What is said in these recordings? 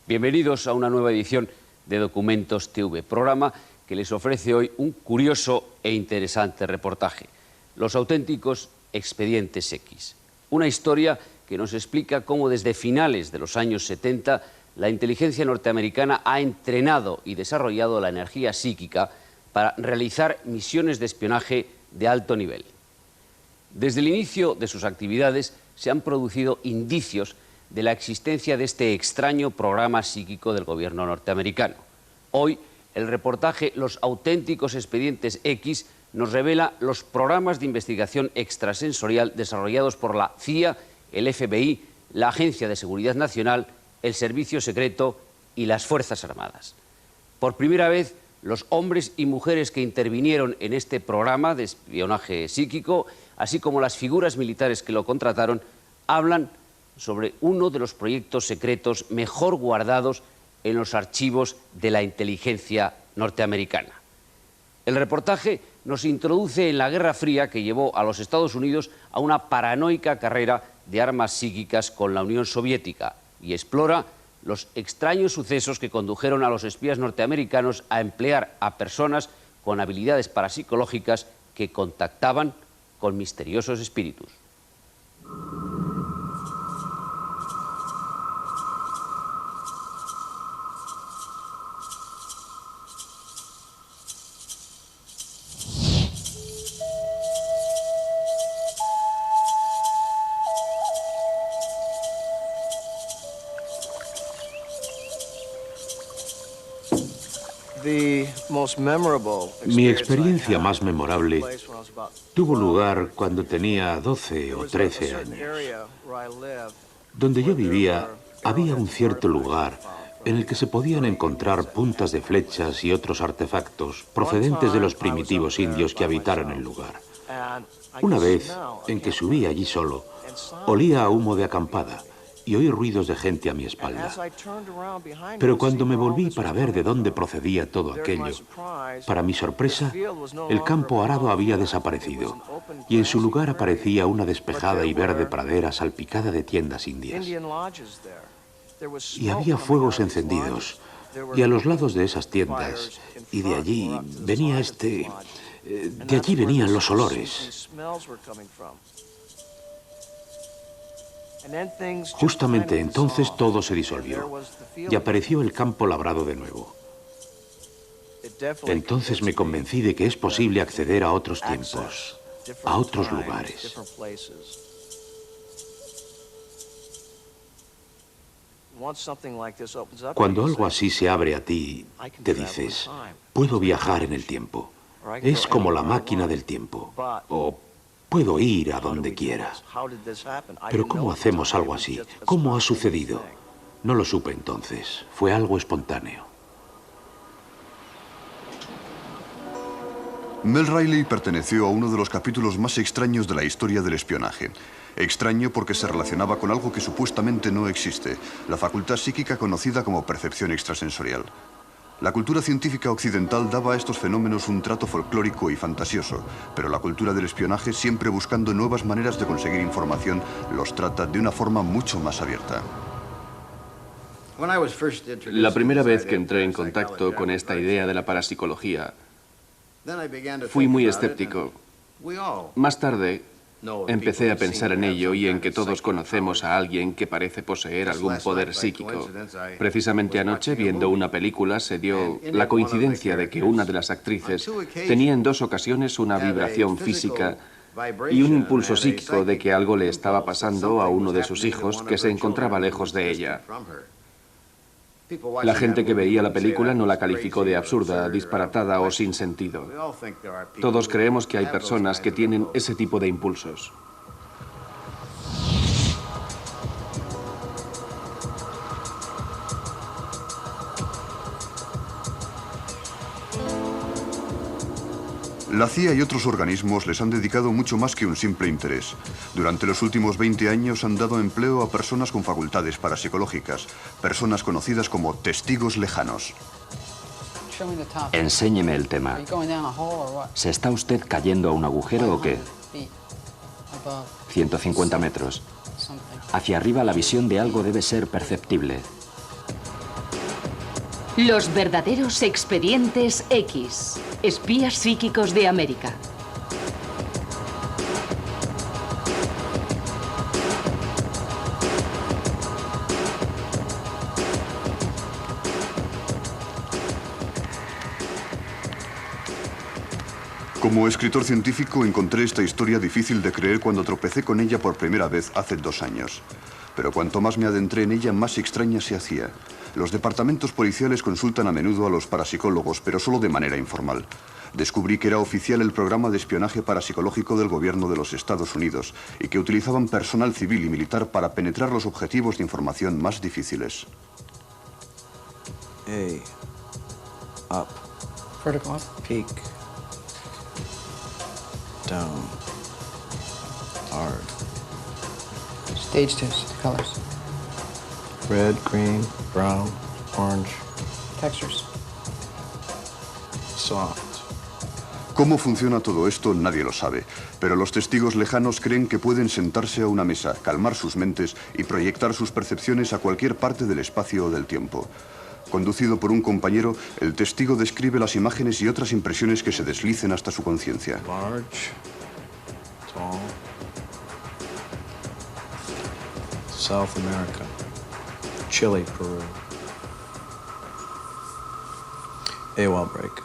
Bienvenidos a una nueva edición de Documentos TV, programa que les ofrece hoy un curioso e interesante reportaje, Los auténticos expedientes X. Una historia que nos explica cómo desde finales de los años 70 la inteligencia norteamericana ha entrenado y desarrollado la energía psíquica para realizar misiones de espionaje de alto nivel. Desde el inicio de sus actividades se han producido indicios de la existencia de este extraño programa psíquico del gobierno norteamericano. Hoy, el reportaje Los auténticos expedientes X nos revela los programas de investigación extrasensorial desarrollados por la CIA, el FBI, la Agencia de Seguridad Nacional, el Servicio Secreto y las Fuerzas Armadas. Por primera vez, los hombres y mujeres que intervinieron en este programa de espionaje psíquico, así como las figuras militares que lo contrataron, hablan sobre uno de los proyectos secretos mejor guardados en los archivos de la inteligencia norteamericana. El reportaje nos introduce en la Guerra Fría que llevó a los Estados Unidos a una paranoica carrera de armas psíquicas con la Unión Soviética y explora los extraños sucesos que condujeron a los espías norteamericanos a emplear a personas con habilidades parapsicológicas que contactaban con misteriosos espíritus. Mi experiencia más memorable tuvo lugar cuando tenía 12 o 13 años. Donde yo vivía había un cierto lugar en el que se podían encontrar puntas de flechas y otros artefactos procedentes de los primitivos indios que habitaron el lugar. Una vez en que subí allí solo, olía a humo de acampada y oí ruidos de gente a mi espalda. Pero cuando me volví para ver de dónde procedía todo aquello, para mi sorpresa, el campo arado había desaparecido y en su lugar aparecía una despejada y verde pradera salpicada de tiendas indias. Y había fuegos encendidos, y a los lados de esas tiendas, y de allí venía de allí venían los olores. Justamente entonces todo se disolvió y apareció el campo labrado de nuevo. Entonces me convencí de que es posible acceder a otros tiempos, a otros lugares. Cuando algo así se abre a ti, te dices, puedo viajar en el tiempo. Es como la máquina del tiempo. O puedo ir a donde quiera. Pero ¿cómo hacemos algo así? ¿Cómo ha sucedido? No lo supe entonces. Fue algo espontáneo. Mel Riley perteneció a uno de los capítulos más extraños de la historia del espionaje. Extraño porque se relacionaba con algo que supuestamente no existe, la facultad psíquica conocida como percepción extrasensorial. La cultura científica occidental daba a estos fenómenos un trato folclórico y fantasioso, pero la cultura del espionaje, siempre buscando nuevas maneras de conseguir información, los trata de una forma mucho más abierta. La primera vez que entré en contacto con esta idea de la parapsicología, fui muy escéptico. Más tarde, empecé a pensar en ello y en que todos conocemos a alguien que parece poseer algún poder psíquico. Precisamente anoche, viendo una película, se dio la coincidencia de que una de las actrices tenía en 2 ocasiones una vibración física y un impulso psíquico de que algo le estaba pasando a uno de sus hijos que se encontraba lejos de ella. La gente que veía la película no la calificó de absurda, disparatada o sin sentido. Todos creemos que hay personas que tienen ese tipo de impulsos. La CIA y otros organismos les han dedicado mucho más que un simple interés. Durante los últimos 20 años han dado empleo a personas con facultades parapsicológicas, personas conocidas como testigos lejanos. Enséñeme el tema. ¿Se está usted cayendo a un agujero o qué? 150 metros. Hacia arriba la visión de algo debe ser perceptible. Los verdaderos expedientes X. Espías psíquicos de América. Como escritor científico encontré esta historia difícil de creer cuando tropecé con ella por primera vez hace 2 años. Pero cuanto más me adentré en ella, más extraña se hacía. Los departamentos policiales consultan a menudo a los parapsicólogos, pero solo de manera informal. Descubrí que era oficial el programa de espionaje parapsicológico del gobierno de los Estados Unidos y que utilizaban personal civil y militar para penetrar los objetivos de información más difíciles. Up. Vertical up. Peak. Down. Hard. Stage 2, colors. Red, green, brown, orange. Textures. Soft. ¿Cómo funciona todo esto? Nadie lo sabe, pero los testigos lejanos creen que pueden sentarse a una mesa, calmar sus mentes y proyectar sus percepciones a cualquier parte del espacio o del tiempo. Conducido por un compañero, el testigo describe las imágenes y otras impresiones que se deslicen hasta su conciencia. Large. Tall. South America. Chile, Peru. AWOL break.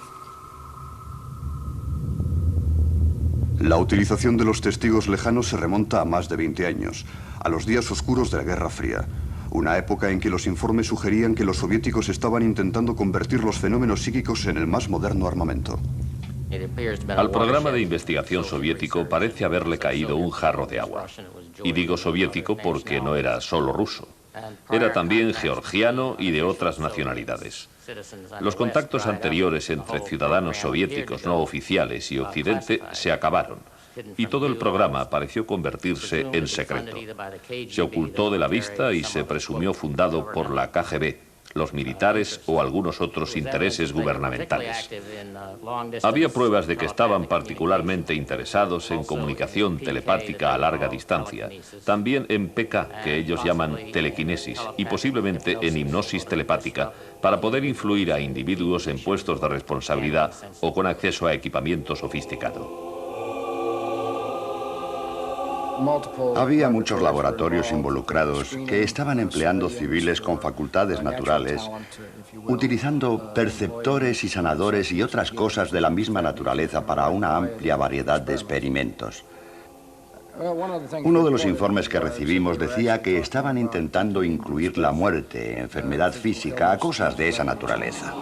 La utilización de los testigos lejanos se remonta a más de 20 años, a los días oscuros de la Guerra Fría. Una época en que los informes sugerían que los soviéticos estaban intentando convertir los fenómenos psíquicos en el más moderno armamento. Al programa de investigación soviético parece haberle caído un jarro de agua. Y digo soviético porque no era solo ruso. Era también georgiano y de otras nacionalidades. Los contactos anteriores entre ciudadanos soviéticos no oficiales y Occidente se acabaron. Y todo el programa pareció convertirse en secreto. Se ocultó de la vista y se presumió fundado por la KGB, los militares o algunos otros intereses gubernamentales. Había pruebas de que estaban particularmente interesados en comunicación telepática a larga distancia, también en PK, que ellos llaman telequinesis, y posiblemente en hipnosis telepática, para poder influir a individuos en puestos de responsabilidad o con acceso a equipamiento sofisticado. Había muchos laboratorios involucrados que estaban empleando civiles con facultades naturales, utilizando perceptores y sanadores y otras cosas de la misma naturaleza para una amplia variedad de experimentos. Uno de los informes que recibimos decía que estaban intentando incluir la muerte, enfermedad física, a cosas de esa naturaleza.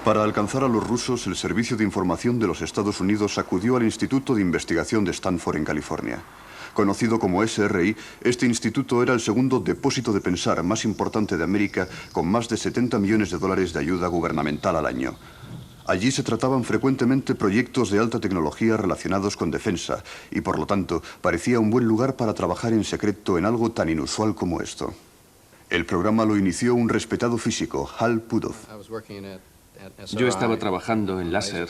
Para alcanzar a los rusos, el Servicio de Información de los Estados Unidos acudió al Instituto de Investigación de Stanford en California. Conocido como SRI, este instituto era el segundo depósito de pensar más importante de América, con más de 70 millones de dólares de ayuda gubernamental al año. Allí se trataban frecuentemente proyectos de alta tecnología relacionados con defensa, y por lo tanto parecía un buen lugar para trabajar en secreto en algo tan inusual como esto. El programa lo inició un respetado físico, Hal Puthoff. Yo estaba trabajando en láser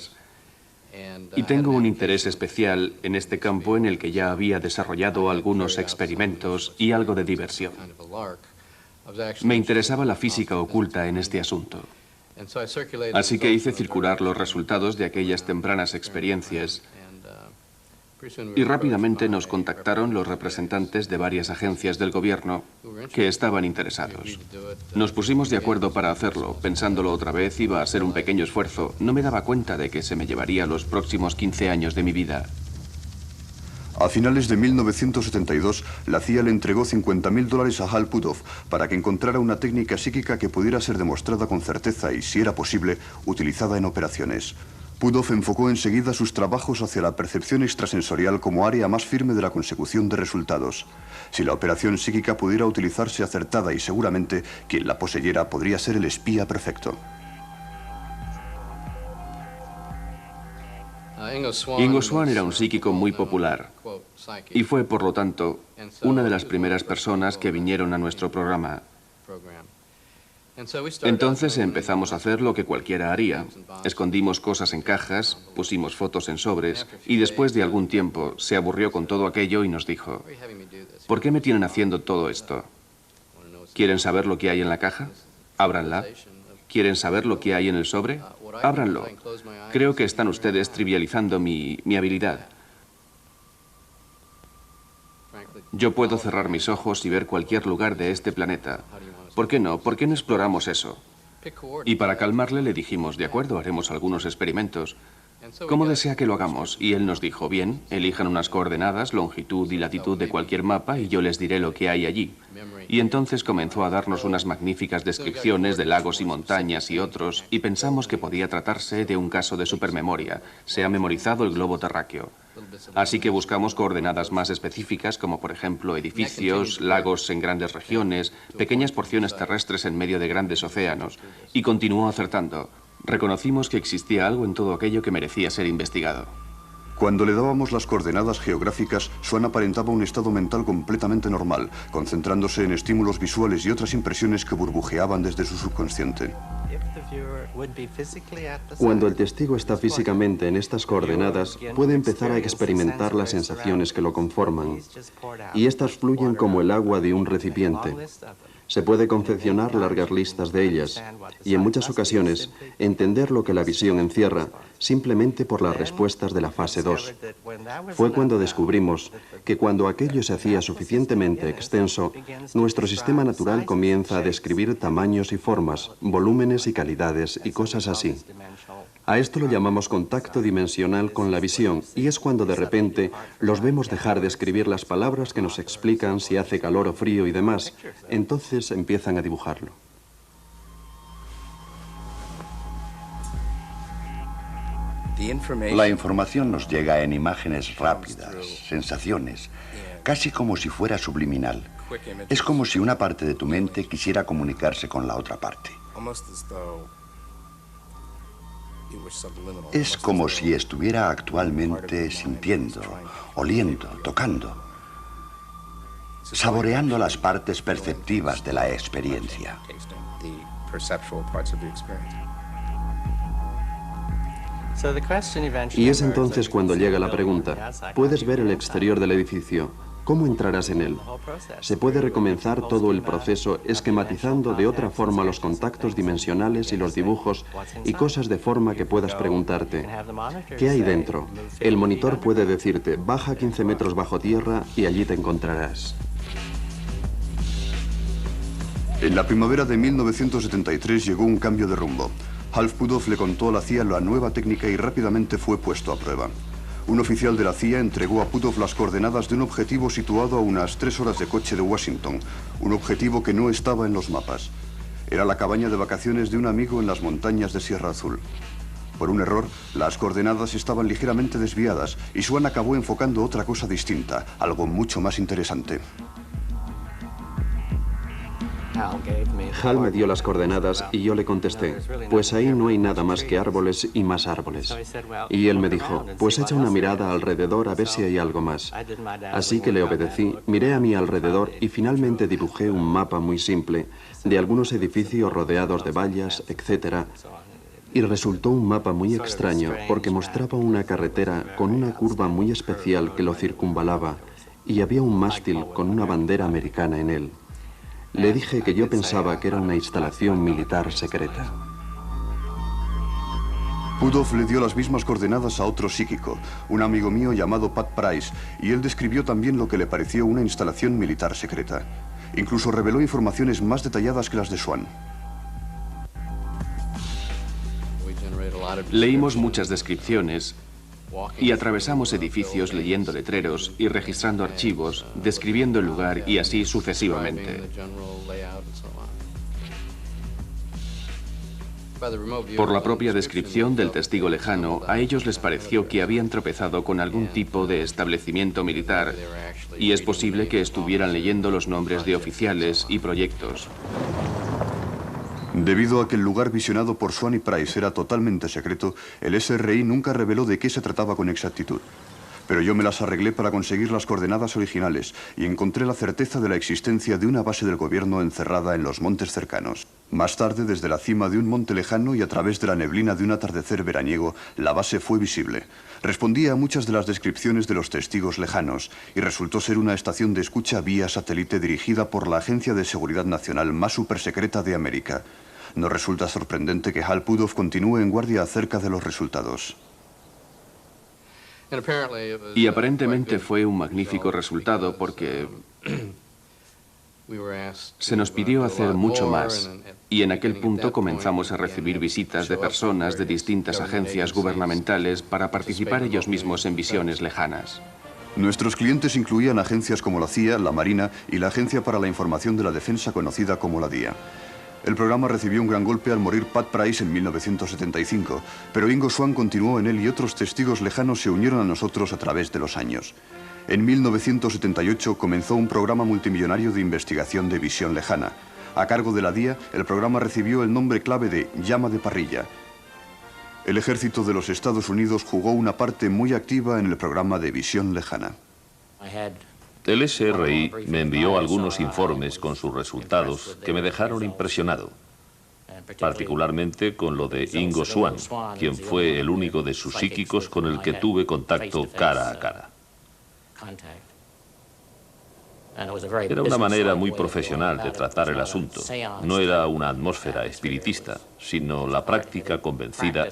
y tengo un interés especial en este campo en el que ya había desarrollado algunos experimentos y algo de diversión. Me interesaba la física oculta en este asunto. Así que hice circular los resultados de aquellas tempranas experiencias y rápidamente nos contactaron los representantes de varias agencias del gobierno que estaban interesados. Nos pusimos de acuerdo para hacerlo. Pensándolo otra vez, iba a ser un pequeño esfuerzo. No me daba cuenta de que se me llevaría los próximos 15 años de mi vida. A finales de 1972, la CIA le entregó $50.000 a Hal Puthoff para que encontrara una técnica psíquica que pudiera ser demostrada con certeza y, si era posible, utilizada en operaciones. Puthoff enfocó enseguida sus trabajos hacia la percepción extrasensorial como área más firme de la consecución de resultados. Si la operación psíquica pudiera utilizarse acertada y seguramente quien la poseyera podría ser el espía perfecto. Ingo Swann era un psíquico muy popular y fue, por lo tanto, una de las primeras personas que vinieron a nuestro programa. Entonces empezamos a hacer lo que cualquiera haría. Escondimos cosas en cajas, pusimos fotos en sobres y después de algún tiempo se aburrió con todo aquello y nos dijo: ¿por qué me tienen haciendo todo esto? ¿Quieren saber lo que hay en la caja? Ábranla. ¿Quieren saber lo que hay en el sobre? Ábranlo. Creo que están ustedes trivializando mi habilidad. Yo puedo cerrar mis ojos y ver cualquier lugar de este planeta. ¿Por qué no? ¿Por qué no exploramos eso? Y para calmarle le dijimos: de acuerdo, haremos algunos experimentos. ¿Cómo desea que lo hagamos? Y él nos dijo: bien, elijan unas coordenadas, longitud y latitud de cualquier mapa y yo les diré lo que hay allí. Y entonces comenzó a darnos unas magníficas descripciones de lagos y montañas y otros, y pensamos que podía tratarse de un caso de supermemoria. Se ha memorizado el globo terráqueo. Así que buscamos coordenadas más específicas, como por ejemplo edificios, lagos en grandes regiones, pequeñas porciones terrestres en medio de grandes océanos, y continuó acertando. Reconocimos que existía algo en todo aquello que merecía ser investigado. Cuando le dábamos las coordenadas geográficas, Swan aparentaba un estado mental completamente normal, concentrándose en estímulos visuales y otras impresiones que burbujeaban desde su subconsciente. Cuando el testigo está físicamente en estas coordenadas, puede empezar a experimentar las sensaciones que lo conforman, y estas fluyen como el agua de un recipiente. Se puede confeccionar largas listas de ellas, y en muchas ocasiones entender lo que la visión encierra simplemente por las respuestas de la fase 2. Fue cuando descubrimos que cuando aquello se hacía suficientemente extenso, nuestro sistema natural comienza a describir tamaños y formas, volúmenes y calidades y cosas así. A esto lo llamamos contacto dimensional con la visión, y es cuando de repente los vemos dejar de escribir las palabras que nos explican si hace calor o frío y demás. Entonces empiezan a dibujarlo. La información nos llega en imágenes rápidas, sensaciones, casi como si fuera subliminal. Es como si una parte de tu mente quisiera comunicarse con la otra parte. Es como si estuviera actualmente sintiendo, oliendo, tocando, saboreando las partes perceptivas de la experiencia. Y es entonces cuando llega la pregunta: ¿puedes ver el exterior del edificio? ¿Cómo entrarás en él? Se puede recomenzar todo el proceso esquematizando de otra forma los contactos dimensionales y los dibujos y cosas de forma que puedas preguntarte: ¿qué hay dentro? El monitor puede decirte: baja 15 metros bajo tierra y allí te encontrarás. En la primavera de 1973 llegó un cambio de rumbo. Half Pudov le contó a la CIA la nueva técnica y rápidamente fue puesto a prueba. Un oficial de la CIA entregó a Pudov las coordenadas de un objetivo situado a unas 3 horas de coche de Washington, un objetivo que no estaba en los mapas. Era la cabaña de vacaciones de un amigo en las montañas de Sierra Azul. Por un error, las coordenadas estaban ligeramente desviadas y Swan acabó enfocando otra cosa distinta, algo mucho más interesante. Hal me dio las coordenadas y yo le contesté: pues ahí no hay nada más que árboles y más árboles. Y él me dijo: pues echa una mirada alrededor a ver si hay algo más. Así que le obedecí, miré a mi alrededor y finalmente dibujé un mapa muy simple de algunos edificios rodeados de vallas, etc. Y resultó un mapa muy extraño porque mostraba una carretera con una curva muy especial que lo circunvalaba y había un mástil con una bandera americana en él. Le dije que yo pensaba que era una instalación militar secreta. Pudov le dio las mismas coordenadas a otro psíquico, un amigo mío llamado Pat Price, y él describió también lo que le pareció una instalación militar secreta. Incluso reveló informaciones más detalladas que las de Swan. Leímos muchas descripciones y atravesamos edificios leyendo letreros y registrando archivos, describiendo el lugar y así sucesivamente. Por la propia descripción del testigo lejano, a ellos les pareció que habían tropezado con algún tipo de establecimiento militar y es posible que estuvieran leyendo los nombres de oficiales y proyectos. Debido a que el lugar visionado por Swan y Price era totalmente secreto, el SRI nunca reveló de qué se trataba con exactitud. Pero yo me las arreglé para conseguir las coordenadas originales y encontré la certeza de la existencia de una base del gobierno encerrada en los montes cercanos. Más tarde, desde la cima de un monte lejano y a través de la neblina de un atardecer veraniego, la base fue visible. Respondía a muchas de las descripciones de los testigos lejanos y resultó ser una estación de escucha vía satélite dirigida por la Agencia de Seguridad Nacional más supersecreta de América. No resulta sorprendente que Hal Puthoff continúe en guardia acerca de los resultados. Y aparentemente fue un magnífico resultado porque se nos pidió hacer mucho más y en aquel punto comenzamos a recibir visitas de personas de distintas agencias gubernamentales para participar ellos mismos en visiones lejanas. Nuestros clientes incluían agencias como la CIA, la Marina y la Agencia para la Información de la Defensa conocida como la DIA. El programa recibió un gran golpe al morir Pat Price en 1975, pero Ingo Swann continuó en él y otros testigos lejanos se unieron a nosotros a través de los años. En 1978 comenzó un programa multimillonario de investigación de visión lejana. A cargo de la DIA, el programa recibió el nombre clave de Llama de Parrilla. El ejército de los Estados Unidos jugó una parte muy activa en el programa de visión lejana. El SRI me envió algunos informes con sus resultados que me dejaron impresionado, particularmente con lo de Ingo Swann, quien fue el único de sus psíquicos con el que tuve contacto cara a cara. Era una manera muy profesional de tratar el asunto. No era una atmósfera espiritista, sino la práctica convencida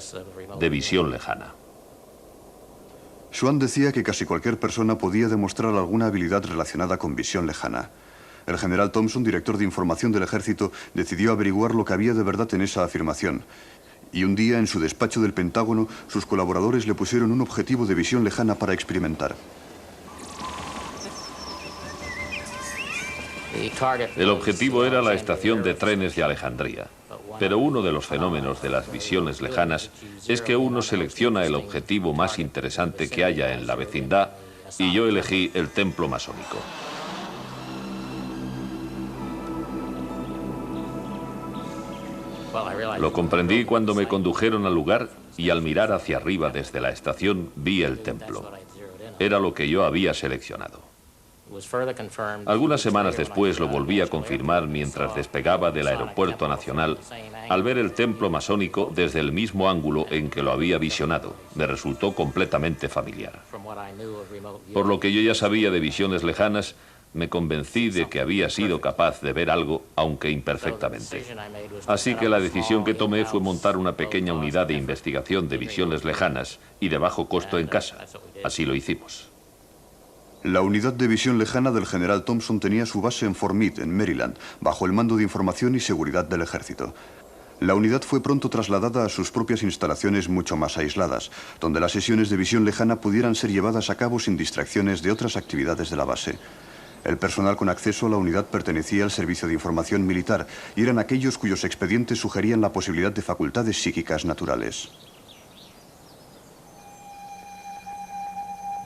de visión lejana. Swann decía que casi cualquier persona podía demostrar alguna habilidad relacionada con visión lejana. El general Thompson, director de información del ejército, decidió averiguar lo que había de verdad en esa afirmación. Y un día, en su despacho del Pentágono, sus colaboradores le pusieron un objetivo de visión lejana para experimentar. El objetivo era la estación de trenes de Alejandría. Pero uno de los fenómenos de las visiones lejanas es que uno selecciona el objetivo más interesante que haya en la vecindad y yo elegí el templo masónico. Lo comprendí cuando me condujeron al lugar y al mirar hacia arriba desde la estación vi el templo. Era lo que yo había seleccionado. Algunas semanas después lo volví a confirmar mientras despegaba del aeropuerto nacional al ver el templo masónico desde el mismo ángulo en que lo había visionado. Me resultó completamente familiar. Por lo que yo ya sabía de visiones lejanas, me convencí de que había sido capaz de ver algo, aunque imperfectamente. Así que la decisión que tomé fue montar una pequeña unidad de investigación de visiones lejanas y de bajo costo en casa. Así lo hicimos. La unidad de visión lejana del general Thompson tenía su base en Fort Meade, en Maryland, bajo el mando de información y seguridad del ejército. La unidad fue pronto trasladada a sus propias instalaciones mucho más aisladas, donde las sesiones de visión lejana pudieran ser llevadas a cabo sin distracciones de otras actividades de la base. El personal con acceso a la unidad pertenecía al Servicio de Información Militar y eran aquellos cuyos expedientes sugerían la posibilidad de facultades psíquicas naturales.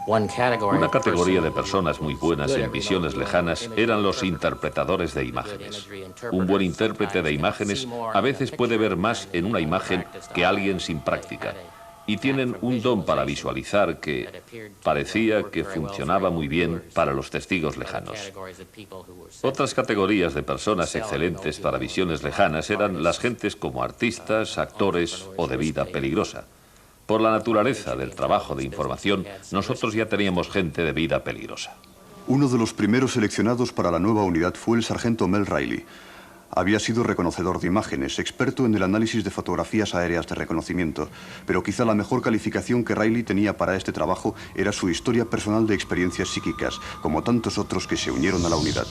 Una categoría de personas muy buenas en visiones lejanas eran los interpretadores de imágenes. Un buen intérprete de imágenes a veces puede ver más en una imagen que alguien sin práctica, y tienen un don para visualizar que parecía que funcionaba muy bien para los testigos lejanos. Otras categorías de personas excelentes para visiones lejanas eran las gentes como artistas, actores o de vida peligrosa. Por la naturaleza del trabajo de información, nosotros ya teníamos gente de vida peligrosa. Uno de los primeros seleccionados para la nueva unidad fue el sargento Mel Riley. Había sido reconocedor de imágenes, experto en el análisis de fotografías aéreas de reconocimiento, pero quizá la mejor calificación que Riley tenía para este trabajo era su historia personal de experiencias psíquicas, como tantos otros que se unieron a la unidad.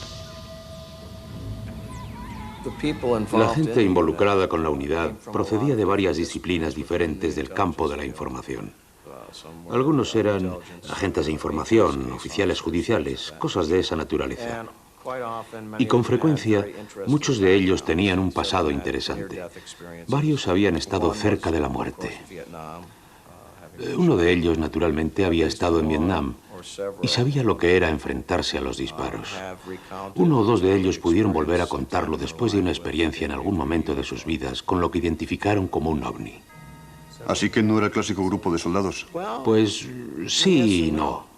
La gente involucrada con la unidad procedía de varias disciplinas diferentes del campo de la información. Algunos eran agentes de información, oficiales judiciales, cosas de esa naturaleza. Y con frecuencia, muchos de ellos tenían un pasado interesante. Varios habían estado cerca de la muerte. Uno de ellos, naturalmente, había estado en Vietnam y sabía lo que era enfrentarse a los disparos. Uno o dos de ellos pudieron volver a contarlo después de una experiencia en algún momento de sus vidas con lo que identificaron como un ovni. ¿Así que no era el clásico grupo de soldados? Pues sí y no.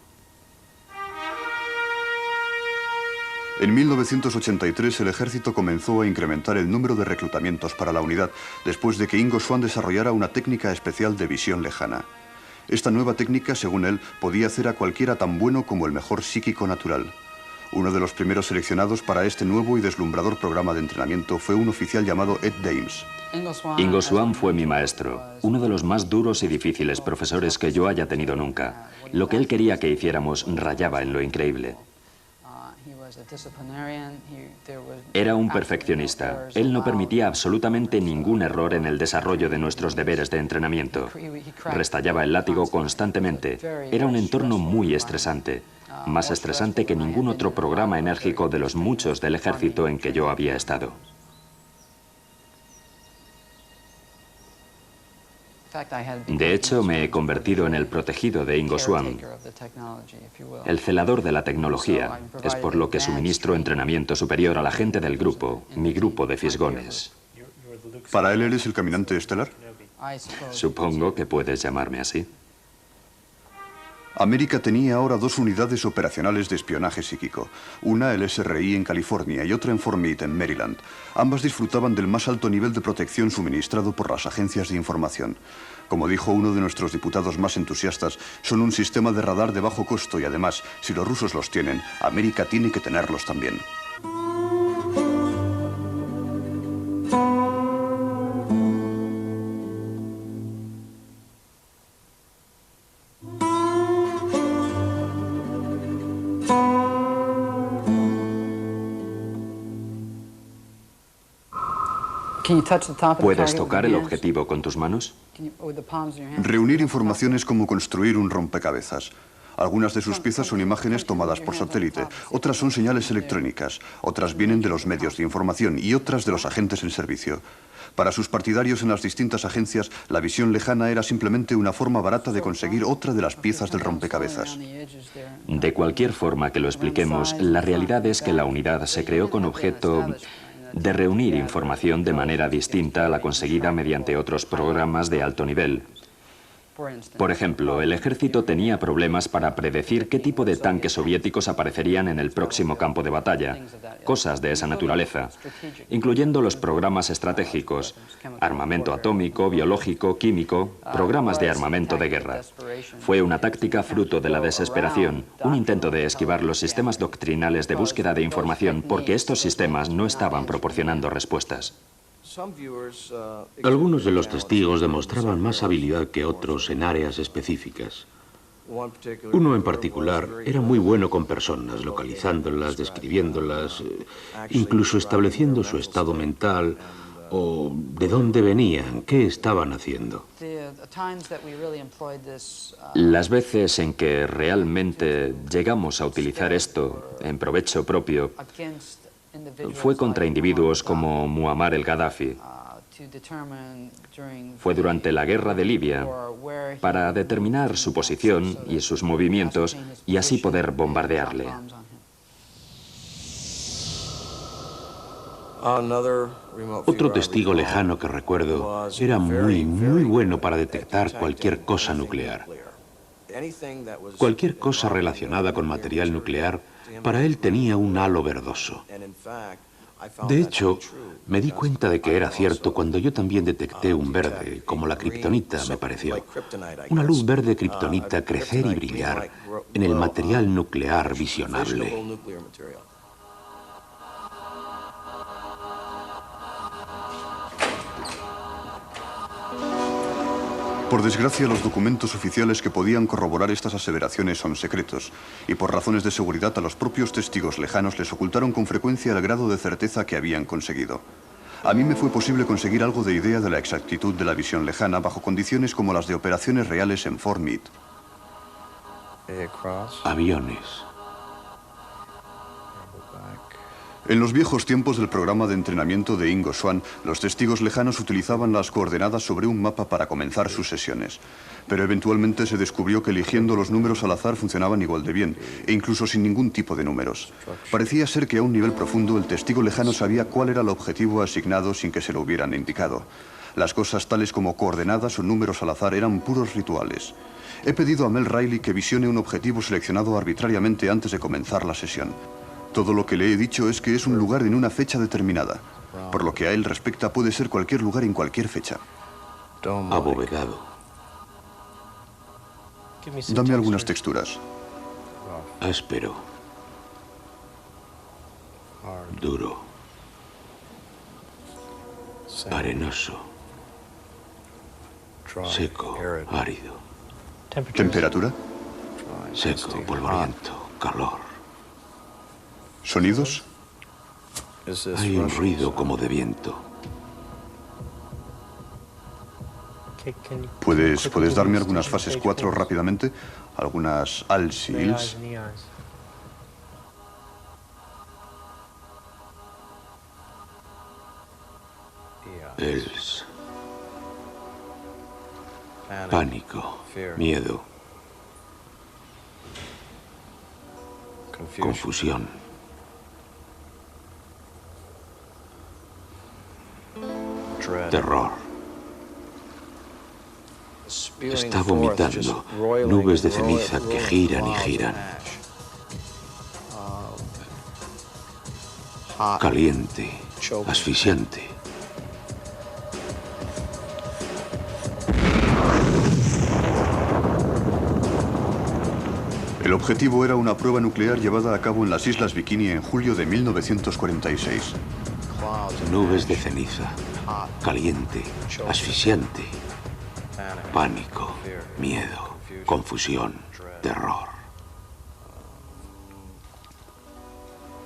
En 1983 el ejército comenzó a incrementar el número de reclutamientos para la unidad, después de que Ingo Swann desarrollara una técnica especial de visión lejana. Esta nueva técnica, según él, podía hacer a cualquiera tan bueno como el mejor psíquico natural. Uno de los primeros seleccionados para este nuevo y deslumbrador programa de entrenamiento fue un oficial llamado Ed Dames. Ingo Swann fue mi maestro, uno de los más duros y difíciles profesores que yo haya tenido nunca. Lo que él quería que hiciéramos rayaba en lo increíble. Era un perfeccionista. Él no permitía absolutamente ningún error en el desarrollo de nuestros deberes de entrenamiento. Restallaba el látigo constantemente. Era un entorno muy estresante, más estresante que ningún otro programa enérgico de los muchos del ejército en que yo había estado. De hecho, me he convertido en el protegido de Ingo Swann, el celador de la tecnología. Es por lo que suministro entrenamiento superior a la gente del grupo, mi grupo de fisgones. ¿Para él eres el caminante estelar? Supongo que puedes llamarme así. América tenía ahora dos unidades operacionales de espionaje psíquico, una el SRI en California y otra en Fort Meade, en Maryland. Ambas disfrutaban del más alto nivel de protección suministrado por las agencias de información. Como dijo uno de nuestros diputados más entusiastas, son un sistema de radar de bajo costo y además, si los rusos los tienen, América tiene que tenerlos también. ¿Puedes tocar el objetivo con tus manos? Reunir información es como construir un rompecabezas. Algunas de sus piezas son imágenes tomadas por satélite, otras son señales electrónicas, otras vienen de los medios de información y otras de los agentes en servicio. Para sus partidarios en las distintas agencias, la visión lejana era simplemente una forma barata de conseguir otra de las piezas del rompecabezas. De cualquier forma que lo expliquemos, la realidad es que la unidad se creó con objeto de reunir información de manera distinta a la conseguida mediante otros programas de alto nivel. Por ejemplo, el ejército tenía problemas para predecir qué tipo de tanques soviéticos aparecerían en el próximo campo de batalla, cosas de esa naturaleza, incluyendo los programas estratégicos, armamento atómico, biológico, químico, programas de armamento de guerra. Fue una táctica fruto de la desesperación, un intento de esquivar los sistemas doctrinales de búsqueda de información porque estos sistemas no estaban proporcionando respuestas. Algunos de los testigos demostraban más habilidad que otros en áreas específicas. Uno en particular era muy bueno con personas, localizándolas, describiéndolas, incluso estableciendo su estado mental o de dónde venían, qué estaban haciendo. Las veces en que realmente llegamos a utilizar esto en provecho propio fue contra individuos como Muammar el-Gaddafi. Fue durante la guerra de Libia para determinar su posición y sus movimientos y así poder bombardearle. Otro testigo lejano que recuerdo era muy bueno para detectar cualquier cosa nuclear. Cualquier cosa relacionada con material nuclear, para él tenía un halo verdoso. De hecho, me di cuenta de que era cierto cuando yo también detecté un verde, como la kriptonita, me pareció. Una luz verde kriptonita crecer y brillar en el material nuclear visionable. Por desgracia, los documentos oficiales que podían corroborar estas aseveraciones son secretos, y por razones de seguridad a los propios testigos lejanos les ocultaron con frecuencia el grado de certeza que habían conseguido. A mí me fue posible conseguir algo de idea de la exactitud de la visión lejana bajo condiciones como las de operaciones reales en Fort Meade. Aviones. En los viejos tiempos del programa de entrenamiento de Ingo Swann, los testigos lejanos utilizaban las coordenadas sobre un mapa para comenzar sus sesiones. Pero eventualmente se descubrió que eligiendo los números al azar funcionaban igual de bien, e incluso sin ningún tipo de números. Parecía ser que a un nivel profundo el testigo lejano sabía cuál era el objetivo asignado sin que se lo hubieran indicado. Las cosas tales como coordenadas o números al azar eran puros rituales. He pedido a Mel Riley que visione un objetivo seleccionado arbitrariamente antes de comenzar la sesión. Todo lo que le he dicho es que es un lugar en una fecha determinada. Por lo que a él respecta, puede ser cualquier lugar en cualquier fecha. Abovedado. Dame algunas texturas. Áspero. Duro. Arenoso. Seco. Árido. ¿Temperatura? Seco. Polvoriento. Calor. ¿Sonidos? Hay un ruido como de viento. ¿Puedes darme algunas fases 4 rápidamente? Algunas als y ils. Els. Pánico. Miedo. Confusión. Terror. Está vomitando nubes de ceniza que giran y giran. Caliente, asfixiante. El objetivo era una prueba nuclear llevada a cabo en las Islas Bikini en julio de 1946. Nubes de ceniza, caliente, asfixiante, pánico, miedo, confusión, terror.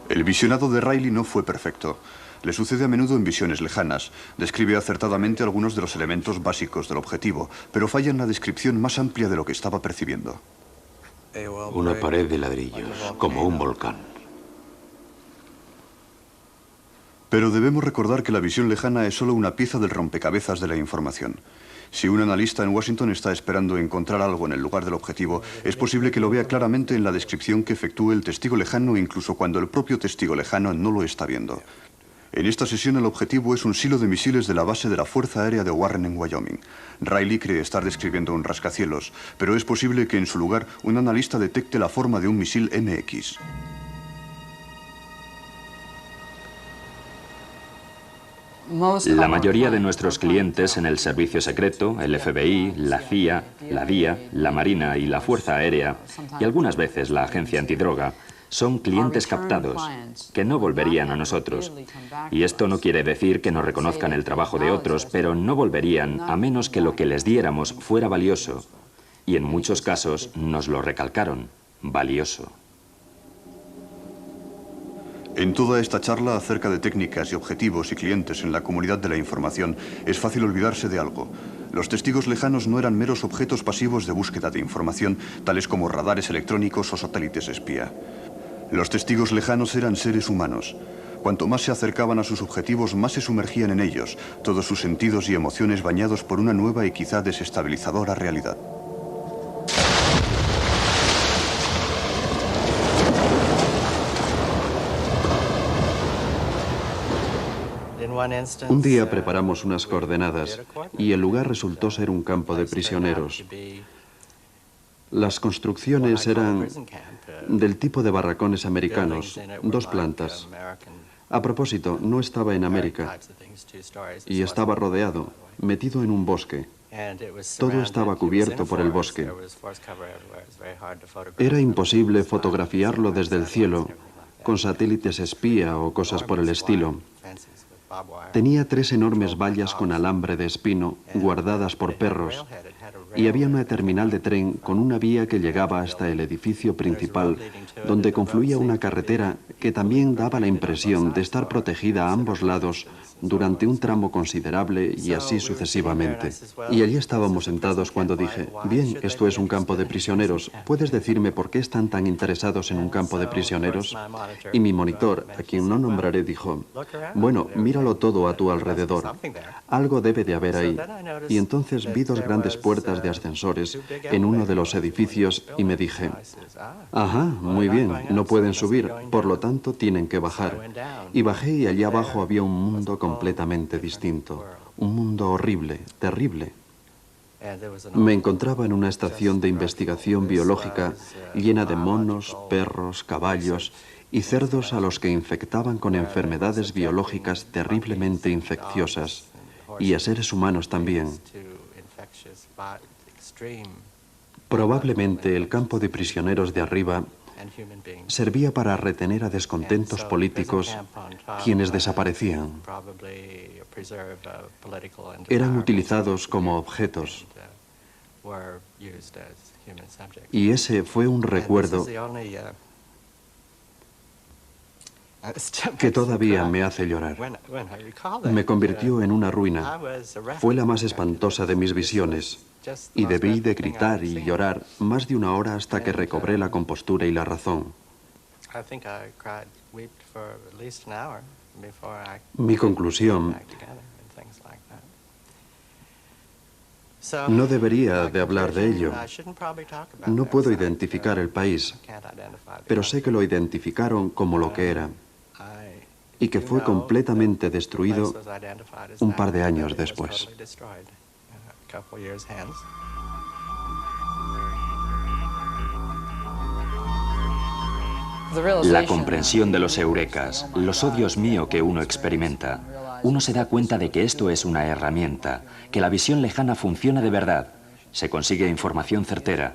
El visionado de Riley no fue perfecto. Le sucede a menudo en visiones lejanas. Describe acertadamente algunos de los elementos básicos del objetivo, pero falla en la descripción más amplia de lo que estaba percibiendo. Una pared de ladrillos, como un volcán. Pero debemos recordar que la visión lejana es solo una pieza del rompecabezas de la información. Si un analista en Washington está esperando encontrar algo en el lugar del objetivo, es posible que lo vea claramente en la descripción que efectúe el testigo lejano, incluso cuando el propio testigo lejano no lo está viendo. En esta sesión el objetivo es un silo de misiles de la base de la Fuerza Aérea de Warren en Wyoming. Riley cree estar describiendo un rascacielos, pero es posible que en su lugar un analista detecte la forma de un misil MX. La mayoría de nuestros clientes en el servicio secreto, el FBI, la CIA, la DIA, la Marina y la Fuerza Aérea, y algunas veces la Agencia Antidroga, son clientes captados, que no volverían a nosotros. Y esto no quiere decir que no reconozcan el trabajo de otros, pero no volverían a menos que lo que les diéramos fuera valioso. Y en muchos casos nos lo recalcaron, valioso. En toda esta charla acerca de técnicas y objetivos y clientes en la comunidad de la información, es fácil olvidarse de algo. Los testigos lejanos no eran meros objetos pasivos de búsqueda de información, tales como radares electrónicos o satélites espía. Los testigos lejanos eran seres humanos. Cuanto más se acercaban a sus objetivos, más se sumergían en ellos, todos sus sentidos y emociones bañados por una nueva y quizá desestabilizadora realidad. Un día preparamos unas coordenadas y el lugar resultó ser un campo de prisioneros. Las construcciones eran del tipo de barracones americanos, 2 plantas. A propósito, no estaba en América y estaba rodeado, metido en un bosque. Todo estaba cubierto por el bosque. Era imposible fotografiarlo desde el cielo con satélites espía o cosas por el estilo. Tenía 3 enormes vallas con alambre de espino guardadas por perros y había una terminal de tren con una vía que llegaba hasta el edificio principal, donde confluía una carretera que también daba la impresión de estar protegida a ambos lados durante un tramo considerable y así sucesivamente. Y allí estábamos sentados cuando dije, bien, esto es un campo de prisioneros, ¿puedes decirme por qué están tan interesados en un campo de prisioneros? Y mi monitor, a quien no nombraré, dijo, bueno, míralo todo a tu alrededor, algo debe de haber ahí. Y entonces vi 2 grandes puertas de ascensores en uno de los edificios y me dije, ajá, muy bien, no pueden subir, por lo tanto tienen que bajar. Y bajé y allá abajo había un mundo completamente distinto, un mundo horrible, terrible. Me encontraba en una estación de investigación biológica llena de monos, perros, caballos y cerdos a los que infectaban con enfermedades biológicas terriblemente infecciosas, y a seres humanos también. Probablemente el campo de prisioneros de arriba servía para retener a descontentos políticos quienes desaparecían. Eran utilizados como objetos. Y ese fue un recuerdo que todavía me hace llorar. Me convirtió en una ruina. Fue la más espantosa de mis visiones. Y debí de gritar y llorar más de una hora hasta que recobré la compostura y la razón. Mi conclusión: no debería de hablar de ello. No puedo identificar el país, pero sé que lo identificaron como lo que era y que fue completamente destruido un par de años después. La comprensión de los eurekas, los oh Dios mío que uno experimenta. Uno se da cuenta de que esto es una herramienta, que la visión lejana funciona de verdad. Se consigue información certera.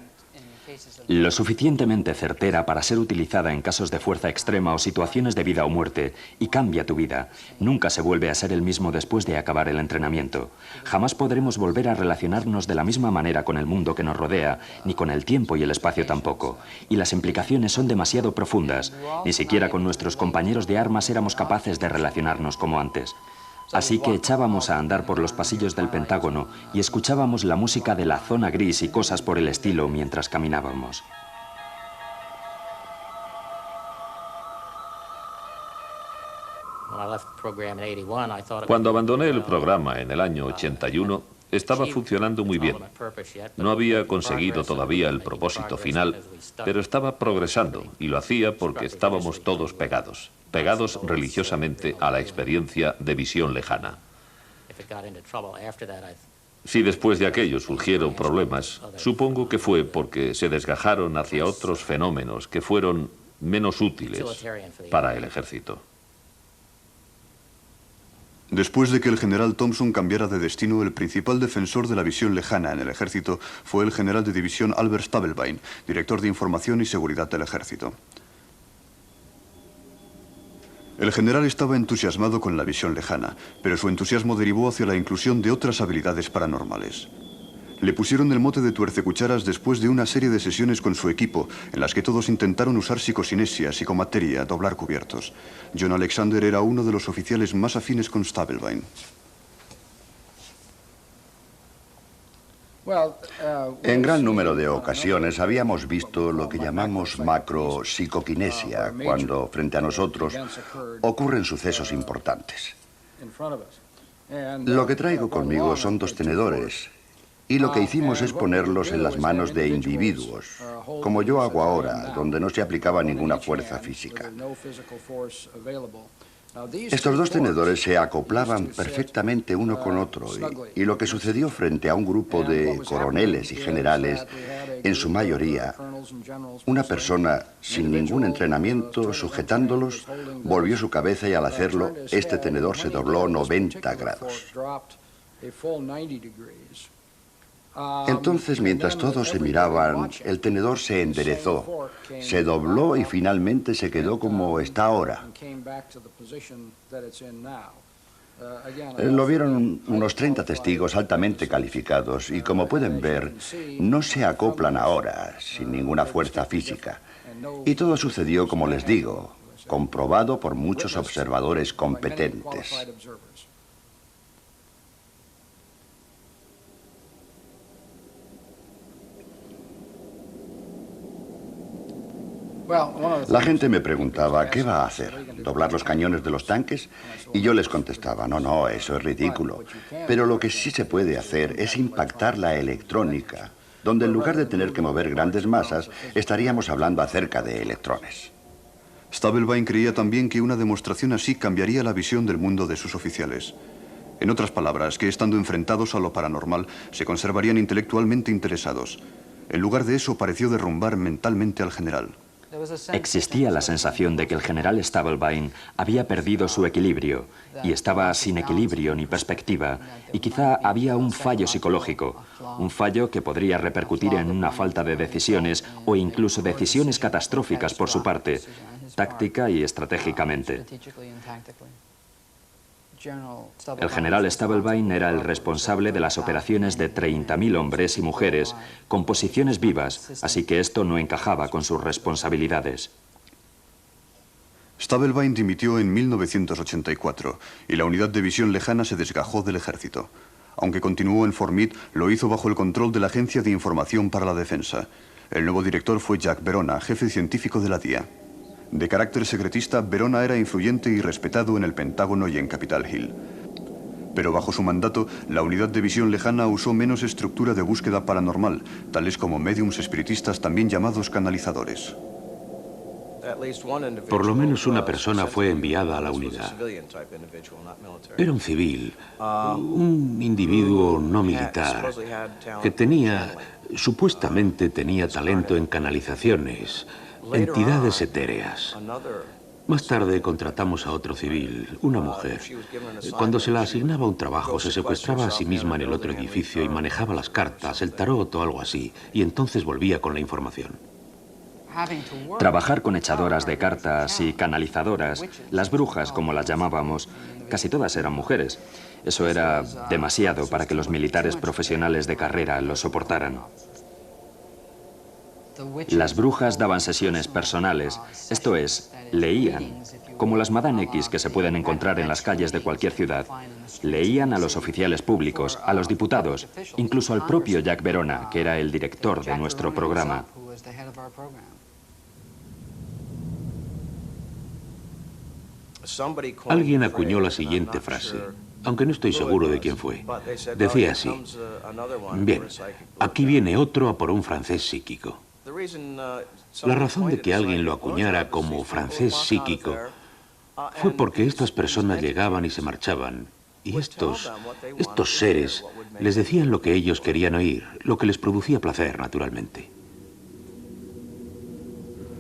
Lo suficientemente certera para ser utilizada en casos de fuerza extrema o situaciones de vida o muerte, y cambia tu vida. Nunca se vuelve a ser el mismo después de acabar el entrenamiento. Jamás podremos volver a relacionarnos de la misma manera con el mundo que nos rodea, ni con el tiempo y el espacio tampoco. Y las implicaciones son demasiado profundas. Ni siquiera con nuestros compañeros de armas éramos capaces de relacionarnos como antes. Así que echábamos a andar por los pasillos del Pentágono y escuchábamos la música de la zona gris y cosas por el estilo mientras caminábamos. Cuando abandoné el programa en el año 81, estaba funcionando muy bien. No había conseguido todavía el propósito final, pero estaba progresando y lo hacía porque estábamos todos pegados religiosamente a la experiencia de visión lejana. Si después de aquello surgieron problemas, supongo que fue porque se desgajaron hacia otros fenómenos que fueron menos útiles para el ejército. Después de que el general Thompson cambiara de destino, el principal defensor de la visión lejana en el ejército fue el general de división Albert Stavelbein, director de información y seguridad del ejército. El general estaba entusiasmado con la visión lejana, pero su entusiasmo derivó hacia la inclusión de otras habilidades paranormales. Le pusieron el mote de tuercecucharas después de una serie de sesiones con su equipo, en las que todos intentaron usar psicosinesia, psicomateria, doblar cubiertos. John Alexander era uno de los oficiales más afines con Stavelbein. En gran número de ocasiones habíamos visto lo que llamamos macropsicoquinesia, cuando frente a nosotros ocurren sucesos importantes. Lo que traigo conmigo son dos tenedores, y lo que hicimos es ponerlos en las manos de individuos, como yo hago ahora, donde no se aplicaba ninguna fuerza física. Estos dos tenedores se acoplaban perfectamente uno con otro, y lo que sucedió frente a un grupo de coroneles y generales, en su mayoría, una persona sin ningún entrenamiento sujetándolos, volvió su cabeza y al hacerlo, este tenedor se dobló 90 grados. Entonces, mientras todos se miraban, el tenedor se enderezó, se dobló y finalmente se quedó como está ahora. Lo vieron unos 30 testigos altamente calificados y, como pueden ver, no se acoplan ahora, sin ninguna fuerza física. Y todo sucedió, como les digo, comprobado por muchos observadores competentes. La gente me preguntaba, ¿qué va a hacer? ¿Doblar los cañones de los tanques? Y yo les contestaba, no, eso es ridículo. Pero lo que sí se puede hacer es impactar la electrónica, donde en lugar de tener que mover grandes masas, estaríamos hablando acerca de electrones. Stavelbein creía también que una demostración así cambiaría la visión del mundo de sus oficiales. En otras palabras, que estando enfrentados a lo paranormal, se conservarían intelectualmente interesados. En lugar de eso, pareció derrumbar mentalmente al general. Existía la sensación de que el general Stubblebine había perdido su equilibrio y estaba sin equilibrio ni perspectiva, y quizá había un fallo psicológico, un fallo que podría repercutir en una falta de decisiones o incluso decisiones catastróficas por su parte, táctica y estratégicamente. El general Stubblebine era el responsable de las operaciones de 30.000 hombres y mujeres con posiciones vivas, así que esto no encajaba con sus responsabilidades. Stubblebine dimitió en 1984 y la unidad de visión lejana se desgajó del ejército. Aunque continuó en Fort Meade, lo hizo bajo el control de la Agencia de Información para la Defensa. El nuevo director fue Jack Verona, jefe científico de la DIA. De carácter secretista, Verona era influyente y respetado en el Pentágono y en Capitol Hill. Pero bajo su mandato, la unidad de visión lejana usó menos estructura de búsqueda paranormal, tales como médiums espiritistas también llamados canalizadores. Por lo menos una persona fue enviada a la unidad. Era un civil, un individuo no militar, que supuestamente tenía talento en canalizaciones, entidades etéreas. Más tarde contratamos a otro civil, una mujer. Cuando se la asignaba un trabajo, se secuestraba a sí misma en el otro edificio y manejaba las cartas, el tarot o algo así, y entonces volvía con la información. Trabajar con echadoras de cartas y canalizadoras, las brujas como las llamábamos, casi todas eran mujeres. Eso era demasiado para que los militares profesionales de carrera lo soportaran. Las brujas daban sesiones personales, esto es, leían, como las Madame X que se pueden encontrar en las calles de cualquier ciudad. Leían a los oficiales públicos, a los diputados, incluso al propio Jack Verona, que era el director de nuestro programa. Alguien acuñó la siguiente frase, aunque no estoy seguro de quién fue. Decía así: bien, aquí viene otro a por un francés psíquico. La razón de que alguien lo acuñara como francés psíquico fue porque estas personas llegaban y se marchaban, y estos seres les decían lo que ellos querían oír, lo que les producía placer, naturalmente.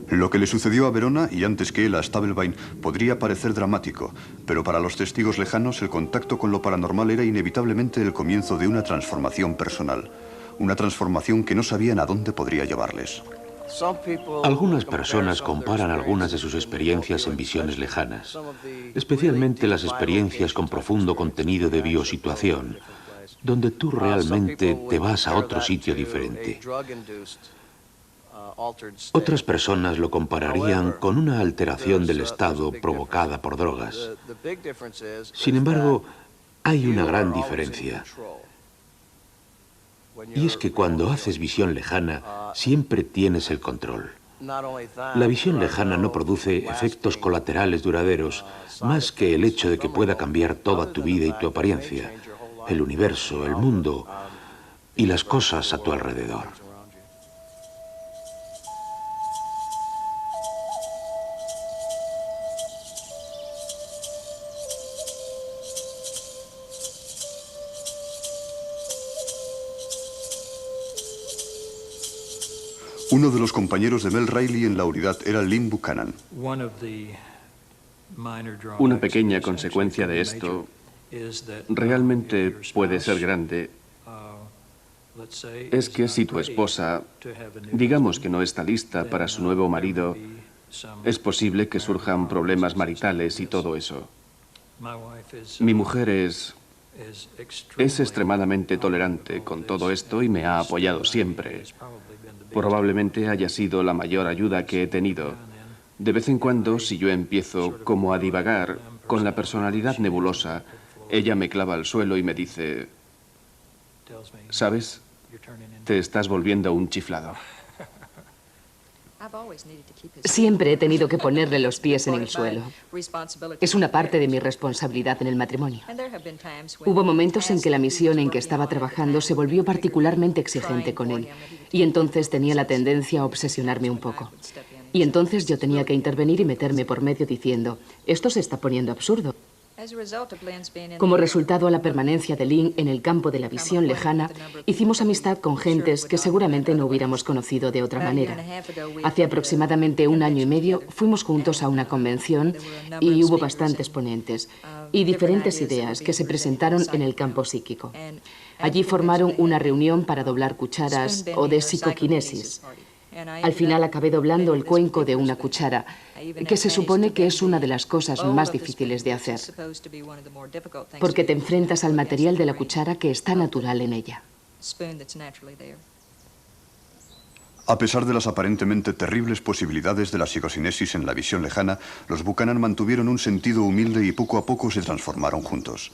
Lo que le sucedió a Verona y antes que él a Stubblebine podría parecer dramático, pero para los testigos lejanos el contacto con lo paranormal era inevitablemente el comienzo de una transformación personal. Una transformación que no sabían a dónde podría llevarles. Algunas personas comparan algunas de sus experiencias en visiones lejanas, especialmente las experiencias con profundo contenido de biosituación, donde tú realmente te vas a otro sitio diferente. Otras personas lo compararían con una alteración del estado provocada por drogas. Sin embargo, hay una gran diferencia. Y es que cuando haces visión lejana, siempre tienes el control. La visión lejana no produce efectos colaterales duraderos, más que el hecho de que pueda cambiar toda tu vida y tu apariencia, el universo, el mundo y las cosas a tu alrededor. Uno de los compañeros de Mel Riley en la unidad era Lynn Buchanan. Una pequeña consecuencia de esto realmente puede ser grande. Es que si tu esposa, digamos que no está lista para su nuevo marido, es posible que surjan problemas maritales y todo eso. Mi mujer es extremadamente tolerante con todo esto y me ha apoyado siempre. Probablemente haya sido la mayor ayuda que he tenido. De vez en cuando, si yo empiezo como a divagar con la personalidad nebulosa, ella me clava al suelo y me dice: ¿sabes? Te estás volviendo un chiflado. Siempre he tenido que ponerle los pies en el suelo. Es una parte de mi responsabilidad en el matrimonio. Hubo momentos en que la misión en que estaba trabajando se volvió particularmente exigente con él, y entonces tenía la tendencia a obsesionarme un poco. Y entonces yo tenía que intervenir y meterme por medio diciendo: esto se está poniendo absurdo. Como resultado a la permanencia de Lynn en el campo de la visión lejana, hicimos amistad con gentes que seguramente no hubiéramos conocido de otra manera. Hace aproximadamente 1 año y medio fuimos juntos a una convención y hubo bastantes ponentes y diferentes ideas que se presentaron en el campo psíquico. Allí formaron una reunión para doblar cucharas o de psicoquinesis. Al final acabé doblando el cuenco de una cuchara, que se supone que es una de las cosas más difíciles de hacer, porque te enfrentas al material de la cuchara que está natural en ella. A pesar de las aparentemente terribles posibilidades de la psicocinesis en la visión lejana, los Buchanan mantuvieron un sentido humilde y poco a poco se transformaron juntos.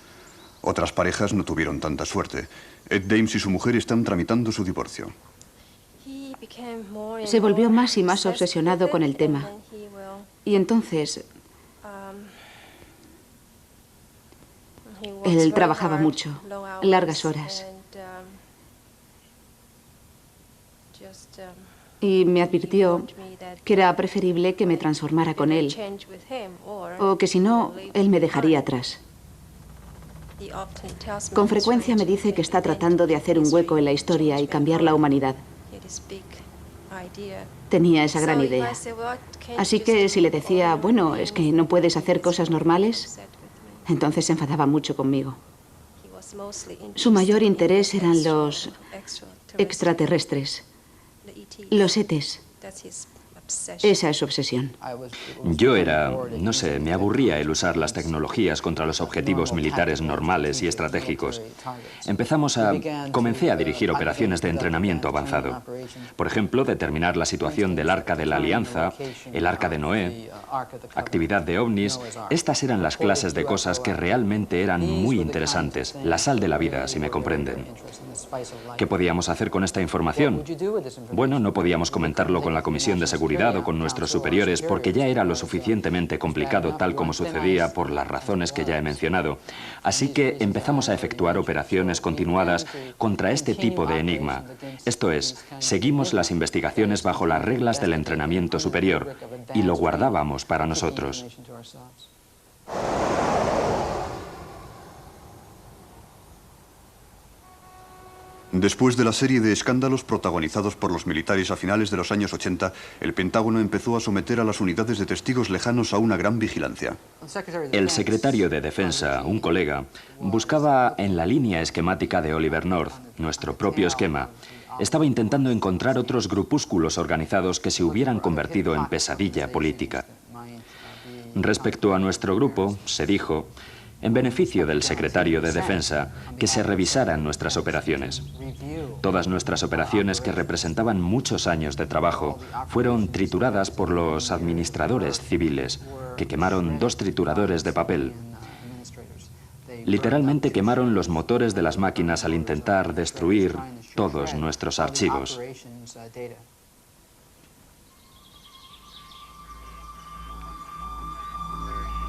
Otras parejas no tuvieron tanta suerte. Ed Dames y su mujer están tramitando su divorcio. Se volvió más y más obsesionado con el tema. Y entonces, él trabajaba mucho, largas horas. Y me advirtió que era preferible que me transformara con él, o que si no, él me dejaría atrás. Con frecuencia me dice que está tratando de hacer un hueco en la historia y cambiar la humanidad. Tenía esa gran idea. Así que si le decía, bueno, es que no puedes hacer cosas normales, entonces se enfadaba mucho conmigo. Su mayor interés eran los extraterrestres, los ETs. Esa es su obsesión. Yo era, no sé, me aburría el usar las tecnologías contra los objetivos militares normales y estratégicos. Comencé a dirigir operaciones de entrenamiento avanzado. Por ejemplo, determinar la situación del Arca de la Alianza, el Arca de Noé, actividad de ovnis. Estas eran las clases de cosas que realmente eran muy interesantes, la sal de la vida, si me comprenden. ¿Qué podíamos hacer con esta información? Bueno, no podíamos comentarlo con la Comisión de Seguridad o con nuestros superiores porque ya era lo suficientemente complicado tal como sucedía por las razones que ya he mencionado. Así que empezamos a efectuar operaciones continuadas contra este tipo de enigma. Esto es, seguimos las investigaciones bajo las reglas del entrenamiento superior y lo guardábamos para nosotros. Después de la serie de escándalos protagonizados por los militares a finales de los años 80, el Pentágono empezó a someter a las unidades de testigos lejanos a una gran vigilancia. El secretario de Defensa, un colega, buscaba en la línea esquemática de Oliver North, nuestro propio esquema. Estaba intentando encontrar otros grupúsculos organizados que se hubieran convertido en pesadilla política. Respecto a nuestro grupo, se dijo, en beneficio del secretario de Defensa, que se revisaran nuestras operaciones. Todas nuestras operaciones, que representaban muchos años de trabajo, fueron trituradas por los administradores civiles, que quemaron 2 trituradores de papel. Literalmente quemaron los motores de las máquinas al intentar destruir todos nuestros archivos.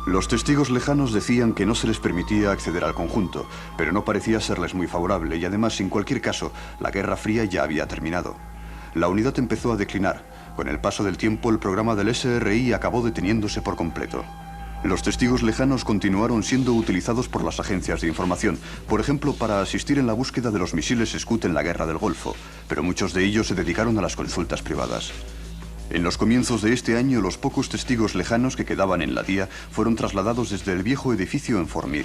Los testigos lejanos decían que no se les permitía acceder al conjunto, pero no parecía serles muy favorable y además, en cualquier caso, la Guerra Fría ya había terminado. La unidad empezó a declinar. Con el paso del tiempo, el programa del SRI acabó deteniéndose por completo. Los testigos lejanos continuaron siendo utilizados por las agencias de información, por ejemplo, para asistir en la búsqueda de los misiles Scud en la Guerra del Golfo, pero muchos de ellos se dedicaron a las consultas privadas. En los comienzos de este año, los pocos testigos lejanos que quedaban en la DIA fueron trasladados desde el viejo edificio en Fort Meade.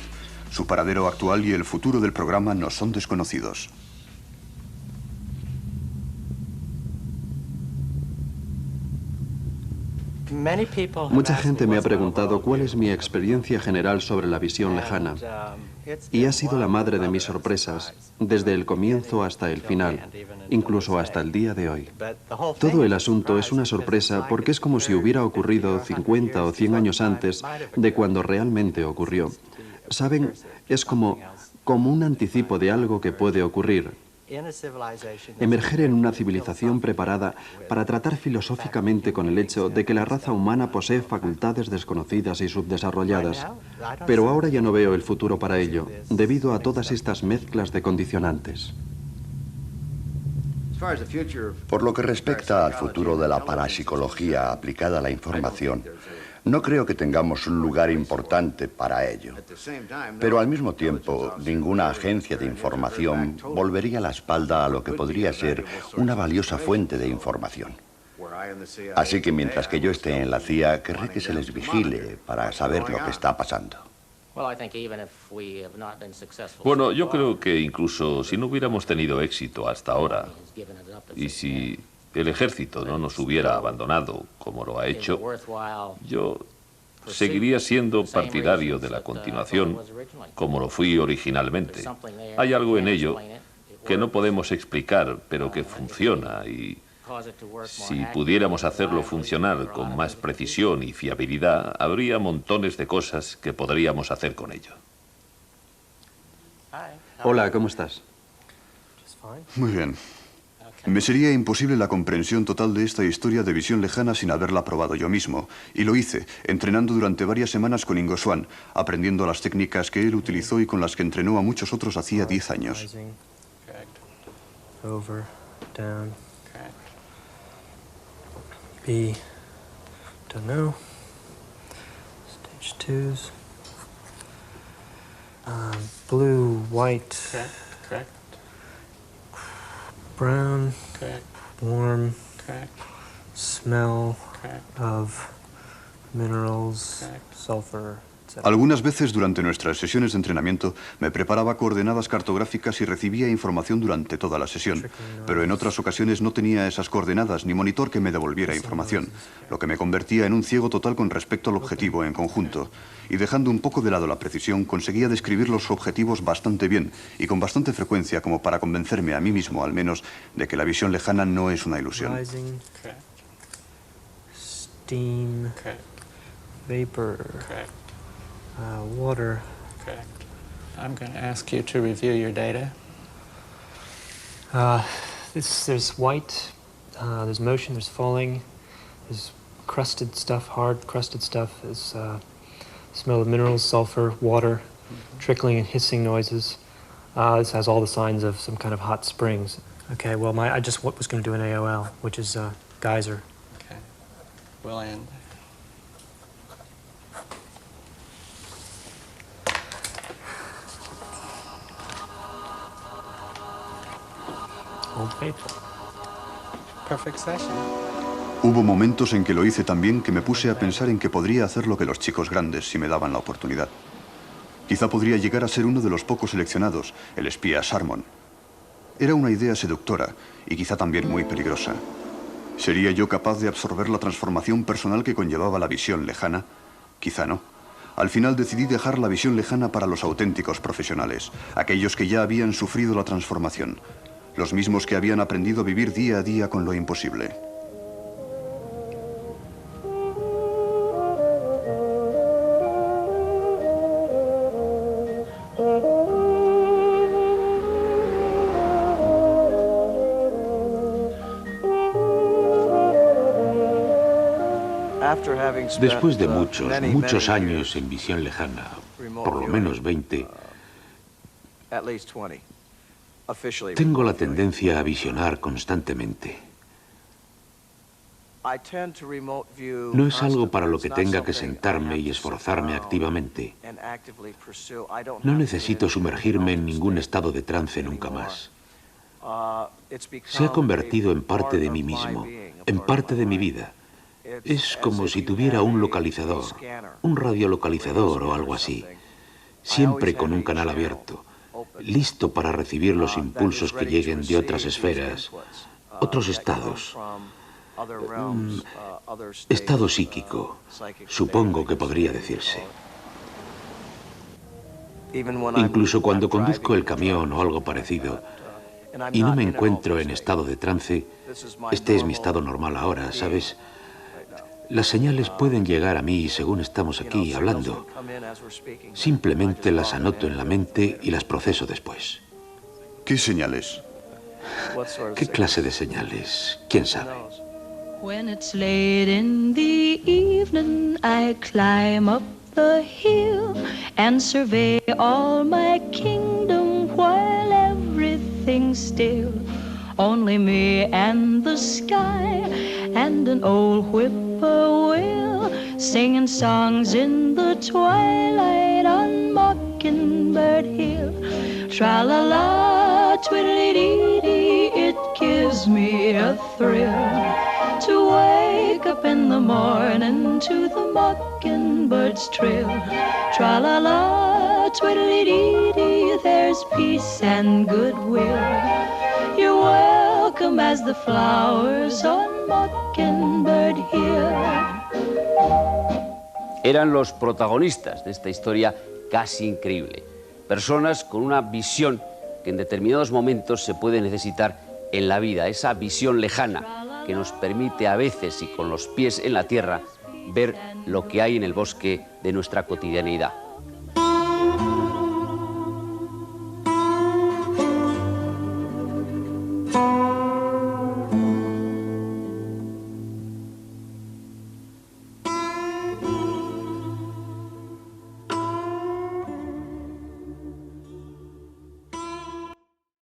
Su paradero actual y el futuro del programa nos son desconocidos. Mucha gente me ha preguntado cuál es mi experiencia general sobre la visión lejana. Y ha sido la madre de mis sorpresas, desde el comienzo hasta el final, incluso hasta el día de hoy. Todo el asunto es una sorpresa porque es como si hubiera ocurrido 50 o 100 años antes de cuando realmente ocurrió. ¿Saben? Es como un anticipo de algo que puede ocurrir. Emerger en una civilización preparada para tratar filosóficamente con el hecho de que la raza humana posee facultades desconocidas y subdesarrolladas. Pero ahora ya no veo el futuro para ello, debido a todas estas mezclas de condicionantes. Por lo que respecta al futuro de la parapsicología aplicada a la información, No creo que tengamos un lugar importante para ello. Pero al mismo tiempo, ninguna agencia de información volvería la espalda a lo que podría ser una valiosa fuente de información. Así que mientras que yo esté en la CIA, querré que se les vigile para saber lo que está pasando. Bueno, yo creo que incluso si no hubiéramos tenido éxito hasta ahora, y si el ejército no nos hubiera abandonado como lo ha hecho, yo seguiría siendo partidario de la continuación como lo fui originalmente. Hay algo en ello que no podemos explicar, pero que funciona, y si pudiéramos hacerlo funcionar con más precisión y fiabilidad, habría montones de cosas que podríamos hacer con ello. Hola, ¿cómo estás? Muy bien. Me sería imposible la comprensión total de esta historia de visión lejana sin haberla probado yo mismo. Y lo hice, entrenando durante varias semanas con Ingo Swann, aprendiendo las técnicas que él utilizó y con las que entrenó a muchos otros hacía 10 años. Over, down, B, don't know, stage 2s, blue, white, Correct. brown, Correct. warm, Correct. smell Correct. of minerals, Correct. sulfur, etc. Algunas veces durante nuestras sesiones de entrenamiento me preparaba coordenadas cartográficas y recibía información durante toda la sesión, pero en otras ocasiones no tenía esas coordenadas ni monitor que me devolviera información, lo que me convertía en un ciego total con respecto al objetivo en conjunto. Y dejando un poco de lado la precisión, conseguía describir los objetivos bastante bien y con bastante frecuencia como para convencerme a mí mismo, al menos, de que la visión lejana no es una ilusión. Rising, Correct. steam, Correct. vapor, Correct. Water. Correct. I'm going to ask you to review your data. There's white, there's motion, there's falling, there's crusted stuff, hard crusted stuff, there's smell of minerals, sulfur, water, trickling and hissing noises. This has all the signs of some kind of hot springs. Okay, well, I just was going to do an AOL, which is geyser. Okay. We'll end. Old Faithful. Perfect session. Hubo momentos en que lo hice tan bien que me puse a pensar en que podría hacer lo que los chicos grandes si me daban la oportunidad. Quizá podría llegar a ser uno de los pocos seleccionados, el espía Sharmon. Era una idea seductora y quizá también muy peligrosa. ¿Sería yo capaz de absorber la transformación personal que conllevaba la visión lejana? Quizá no. Al final decidí dejar la visión lejana para los auténticos profesionales, aquellos que ya habían sufrido la transformación, los mismos que habían aprendido a vivir día a día con lo imposible. Después de muchos años en visión lejana, por lo menos 20, tengo la tendencia a visionar constantemente. No es algo para lo que tenga que sentarme y esforzarme activamente. No necesito sumergirme en ningún estado de trance nunca más. Se ha convertido en parte de mí mismo, en parte de mi vida. Es como si tuviera un localizador, un radiolocalizador o algo así, siempre con un canal abierto, listo para recibir los impulsos que lleguen de otras esferas, otros estados. Estado psíquico, supongo que podría decirse. Incluso cuando conduzco el camión o algo parecido y no me encuentro en estado de trance, este es mi estado normal ahora, ¿sabes? Las señales pueden llegar a mí según estamos aquí hablando. Simplemente las anoto en la mente y las proceso después. ¿Qué señales? ¿Qué clase de señales? ¿Quién sabe? When it's late in the evening, I climb up the hill and survey all my kingdom while everything's still. only me and the sky, and an old whippoorwill singing songs in the twilight on Mockingbird Hill. Tra-la-la, twiddly-dee-dee, it gives me a thrill to wake up in the morning to the mockingbird's trill. Tra-la-la, twiddly-dee-dee, there's peace and goodwill. You're welcome as the flowers on Mockingbird Hill. Eran los protagonistas de esta historia casi increíble. Personas con una visión que en determinados momentos se puede necesitar en la vida, esa visión lejana que nos permite a veces y con los pies en la tierra ver lo que hay en el bosque de nuestra cotidianeidad.